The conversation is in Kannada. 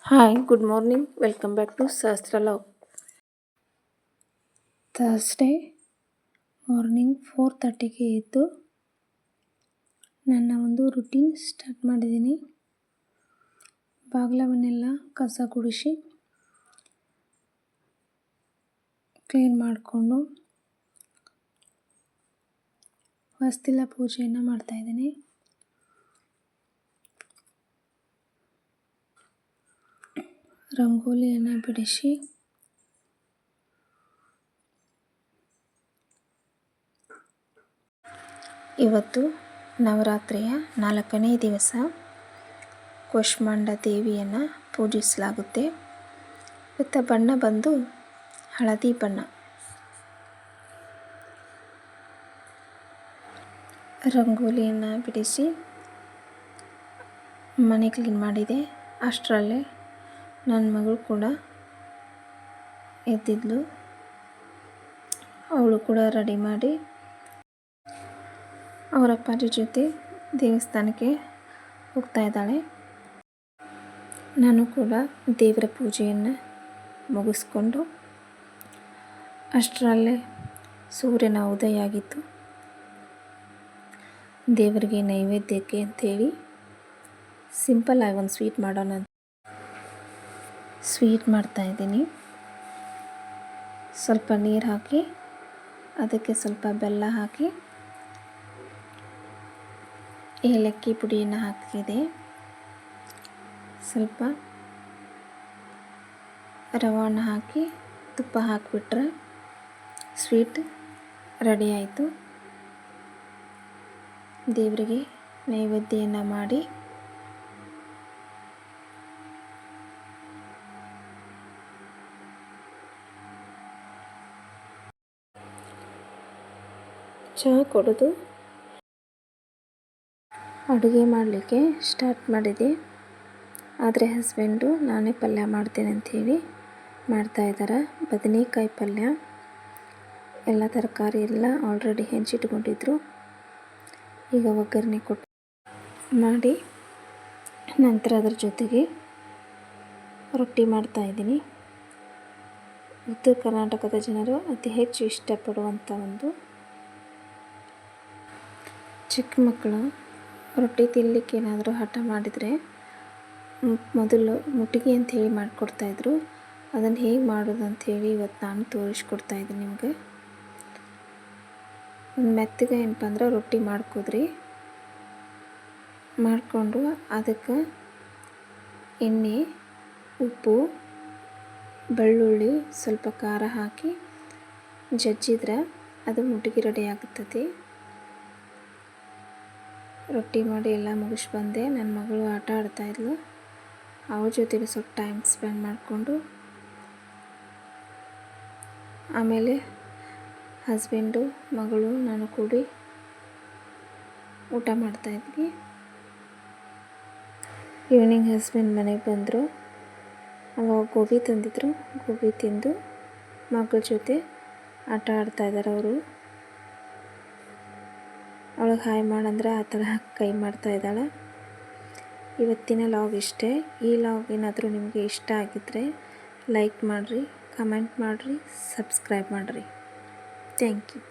Hi, good morning. Welcome back to Sastra Log. Thursday morning 4:30ಗೆ ಎದ್ದು ನನ್ನ ಒಂದು ರುಟೀನ್ ಸ್ಟಾರ್ಟ್ ಮಾಡಿದ್ದೀನಿ. ಬಾಗಿಲವನ್ನೆಲ್ಲ ಕಸ ಗುಡಿಸಿ ಕ್ಲೀನ್ ಮಾಡಿಕೊಂಡು ಹೊಸ್ತಿಲ ಪೂಜೆಯನ್ನು ಮಾಡ್ತಾಯಿದ್ದೀನಿ. ರಂಗೋಲಿಯನ್ನು ಬಿಡಿಸಿ ಇವತ್ತು ನವರಾತ್ರಿಯ 4ನೇ ದಿವಸ ಕೂಷ್ಮಾಂಡ ದೇವಿಯನ್ನು ಪೂಜಿಸಲಾಗುತ್ತೆ. ಇವತ್ತು ಬಣ್ಣ ಬಂದು ಹಳದಿ ಬಣ್ಣ. ರಂಗೋಲಿಯನ್ನು ಬಿಡಿಸಿ ಮನೆ ಕ್ಲೀನ್ ಮಾಡಿದೆ. ಅಷ್ಟರಲ್ಲೇ ನನ್ನ ಮಗಳು ಕೂಡ ಎದ್ದಿದ್ಲು. ಅವಳು ಕೂಡ ರೆಡಿ ಮಾಡಿ ಅವರ ಅಪ್ಪಾಜಿ ಜೊತೆ ದೇವಸ್ಥಾನಕ್ಕೆ ಹೋಗ್ತಾ ಇದ್ದಾಳೆ. ನಾನು ಕೂಡ ದೇವರ ಪೂಜೆಯನ್ನು ಮುಗಿಸ್ಕೊಂಡು ಅಷ್ಟರಲ್ಲೇ ಸೂರ್ಯನ ಉದಯ ಆಗಿತ್ತು. ದೇವರಿಗೆ ನೈವೇದ್ಯಕ್ಕೆ ಅಂಥೇಳಿ ಸಿಂಪಲ್ಲಾಗಿ ಒಂದು ಸ್ವೀಟ್ ಮಾಡೋಣ ಸ್ವೀಟ್ ಮಾಡ್ತಾಯಿದ್ದೀನಿ. ಸ್ವಲ್ಪ ನೀರು ಹಾಕಿ ಅದಕ್ಕೆ ಸ್ವಲ್ಪ ಬೆಲ್ಲ ಹಾಕಿ ಏಲಕ್ಕಿ ಪುಡಿಯನ್ನು ಹಾಕಿದೆ. ಸ್ವಲ್ಪ ರವಾನ ಹಾಕಿ ತುಪ್ಪ ಹಾಕಿಬಿಟ್ರೆ ಸ್ವೀಟ್ ರೆಡಿ ಆಯಿತು. ದೇವರಿಗೆ ನೈವೇದ್ಯವನ್ನು ಮಾಡಿ ಚಹಾ ಕುಡಿದು ಅಡುಗೆ ಮಾಡಲಿಕ್ಕೆ ಸ್ಟಾರ್ಟ್ ಮಾಡಿದೆ. ಆದರೆ ಹಸ್ಬೆಂಡು ನಾನೇ ಪಲ್ಯ ಮಾಡ್ತೇನೆ ಅಂಥೇಳಿ ಮಾಡ್ತಾಯಿದ್ದಾರೆ. ಬದನೆಕಾಯಿ ಪಲ್ಯ, ಎಲ್ಲ ತರಕಾರಿ ಎಲ್ಲ ಆಲ್ರೆಡಿ ಹೆಂಚಿಟ್ಕೊಂಡಿದ್ರು. ಈಗ ಒಗ್ಗರಣೆ ಕೊಟ್ಟು ಮಾಡಿ ನಂತರ ಅದರ ಜೊತೆಗೆ ರೊಟ್ಟಿ ಮಾಡ್ತಾಯಿದ್ದೀನಿ. ಉತ್ತರ ಕರ್ನಾಟಕದ ಜನರು ಅತಿ ಹೆಚ್ಚು ಇಷ್ಟಪಡುವಂಥ ಒಂದು ಚಿಕ್ಕ ಮಕ್ಕಳು ರೊಟ್ಟಿ ತಿನ್ನಲಿಕ್ಕೆ ಏನಾದರೂ ಹಠ ಮಾಡಿದರೆ ಮೊದಲು ಮುಟ್ಟಿಗೆ ಅಂಥೇಳಿ ಮಾಡಿಕೊಡ್ತಾಯಿದ್ರು. ಅದನ್ನು ಹೇಗೆ ಮಾಡೋದು ಅಂಥೇಳಿ ಇವತ್ತು ನಾನು ತೋರಿಸ್ಕೊಡ್ತಾಯಿದ್ದೀನಿ ನಿಮಗೆ. ಒಂದು ಮೆತ್ತಗೆ ಏನಪ್ಪ ಅಂದ್ರೆ ರೊಟ್ಟಿ ಮಾಡ್ಕೋದ್ರಿ. ಮಾಡಿಕೊಂಡು ಅದಕ್ಕೆ ಎಣ್ಣೆ, ಉಪ್ಪು, ಬೆಳ್ಳುಳ್ಳಿ, ಸ್ವಲ್ಪ ಖಾರ ಹಾಕಿ ಜಜ್ಜಿದ್ರೆ ಅದು ಮುಟ್ಟಿಗೆ ರೆಡಿ ಆಗುತ್ತದೆ. ರೊಟ್ಟಿ ಮಾಡಿ ಎಲ್ಲ ಮುಗಿಸಿ ಬಂದೆ. ನನ್ನ ಮಗಳು ಆಟ ಆಡ್ತಾಯಿದ್ಲು. ಅವಳ ಜೊತೆಗೆ ಸ್ವಲ್ಪ ಟೈಮ್ ಸ್ಪೆಂಡ್ ಮಾಡಿಕೊಂಡು ಆಮೇಲೆ ಹಸ್ಬೆಂಡು, ಮಗಳು, ನಾನು ಕೂಡಿ ಊಟ ಮಾಡ್ತಾಯಿದ್ವಿ. ಈವ್ನಿಂಗ್ ಹಸ್ಬೆಂಡ್ ಮನೆಗೆ ಬಂದರು. ಅವಾಗ ಗೋಬಿ ತಂದಿದ್ರು. ಗೋಬಿ ತಿಂದು ಮಗಳ ಜೊತೆ ಆಟ ಆಡ್ತಾಯಿದ್ದಾರೆ ಅವರು. ಅವಳಿಗೆ ಹಾಯ್ ಮಾಡಂದ್ರೆ ಆ ಥರ ಕೈ ಮಾಡ್ತಾಯಿದ್ದಾಳೆ. ಇವತ್ತಿನ ಲಾಗ್ ಇಷ್ಟೇ. ಈ ಲಾಗ್ ಏನಾದರೂ ನಿಮಗೆ ಇಷ್ಟ ಆಗಿದ್ದರೆ ಲೈಕ್ ಮಾಡಿರಿ, ಕಮೆಂಟ್ ಮಾಡಿರಿ, ಸಬ್ಸ್ಕ್ರೈಬ್ ಮಾಡಿರಿ. Thank you.